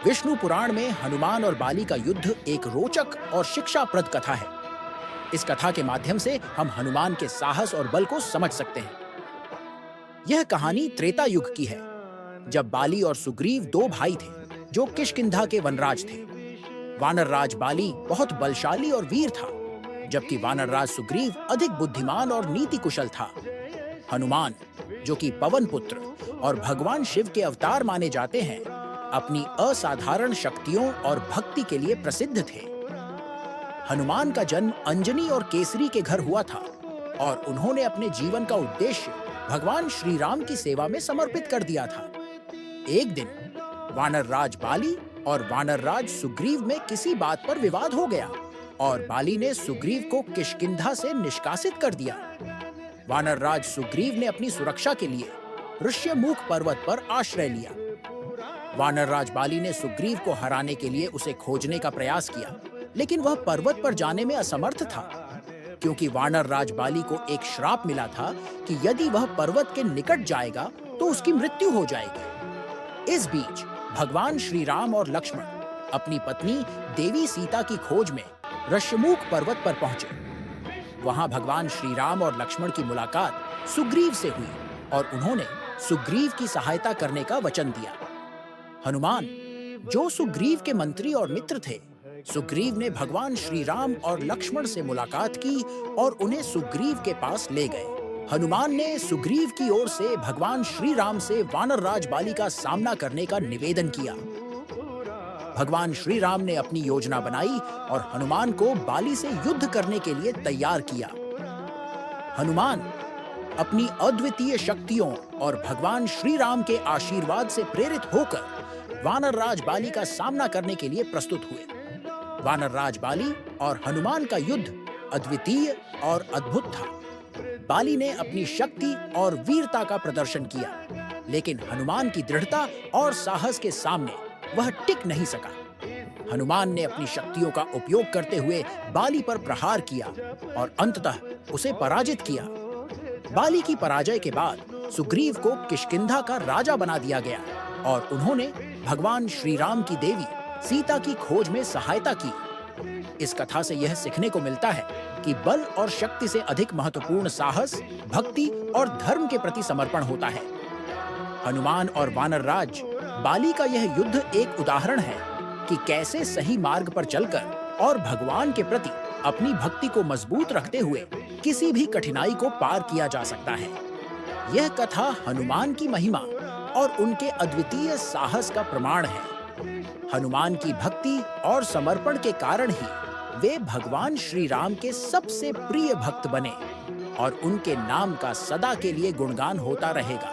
विष्णु पुराण में हनुमान और बाली का युद्ध एक रोचक और शिक्षाप्रद कथा है। इस कथा के माध्यम से हम हनुमान के साहस और बल को समझ सकते हैं। यह कहानी त्रेता युग की है, जब बाली और सुग्रीव दो भाई थे जो किष्किंधा के वनराज थे। वानर राज बाली बहुत बलशाली और वीर था, जबकि वानर राज सुग्रीव अधिक बुद्धिमान और नीति कुशल था। हनुमान, जो कि पवन पुत्र और भगवान शिव के अवतार माने जाते हैं, अपनी असाधारण शक्तियों और भक्ति के लिए प्रसिद्ध थे। हनुमान का जन्म अंजनी और केसरी के घर हुआ था और उन्होंने अपने जीवन का उद्देश्य भगवान श्री राम की सेवा में समर्पित कर दिया था। एक दिन वानर राज बाली और वानर राज सुग्रीव में किसी बात पर विवाद हो गया और बाली ने सुग्रीव को किष्किंधा से निष्कासित कर दिया। वानर राज सुग्रीव ने अपनी सुरक्षा के लिए ऋष्यमुख पर्वत पर आश्रय लिया। वानर राज बाली ने सुग्रीव को हराने के लिए उसे खोजने का प्रयास किया, लेकिन वह पर्वत पर जाने में असमर्थ था, क्योंकि वानर राज बाली को एक श्राप मिला था कि यदि वह पर्वत के निकट जाएगा तो उसकी मृत्यु हो जाएगी। इस बीच भगवान श्री राम और लक्ष्मण अपनी पत्नी देवी सीता की खोज में ऋष्यमुख पर्वत पर पहुंचे। वहां भगवान श्री राम और लक्ष्मण की मुलाकात सुग्रीव से हुई और उन्होंने सुग्रीव की सहायता करने का वचन दिया। हनुमान, जो सुग्रीव के मंत्री और मित्र थे, सुग्रीव ने भगवान श्री राम और लक्ष्मण से मुलाकात की और उन्हें सुग्रीव के पास ले गए। हनुमान ने सुग्रीव की ओर से भगवान श्री राम से वानर राज बाली का सामना करने का निवेदन किया। भगवान श्री राम ने अपनी योजना बनाई और हनुमान को बाली से युद्ध करने के लिए तैयार किया। हनुमान अपनी अद्वितीय शक्तियों और भगवान श्री राम के आशीर्वाद से प्रेरित होकर वानर राज बाली का सामना करने के लिए प्रस्तुत हुए। वानर राज बाली और हनुमान का युद्ध अद्वितीय और अद्भुत था। बाली ने अपनी शक्ति और वीरता का प्रदर्शन किया, लेकिन हनुमान की दृढ़ता और साहस के सामने वह टिक नहीं सका। हनुमान ने अपनी शक्तियों का उपयोग करते हुए बाली पर प्रहार किया और अंततः उसे पराजित किया। बाली की पराजय के बाद सुग्रीव को किष्किंधा का राजा बना दिया गया और उन्होंने भगवान श्री राम की देवी सीता की खोज में सहायता की। इस कथा से यह सीखने को मिलता है कि बल और शक्ति से अधिक महत्वपूर्ण साहस, भक्ति और धर्म के प्रति समर्पण होता है। हनुमान और वानर राज बाली का यह युद्ध एक उदाहरण है कि कैसे सही मार्ग पर चलकर और भगवान के प्रति अपनी भक्ति को मजबूत रखते हुए किसी भी कठिनाई को पार किया जा सकता है। यह कथा हनुमान की महिमा और उनके अद्वितीय साहस का प्रमाण है। हनुमान की भक्ति और समर्पण के कारण ही वे भगवान श्री राम के सबसे प्रिय भक्त बने और उनके नाम का सदा के लिए गुणगान होता रहेगा।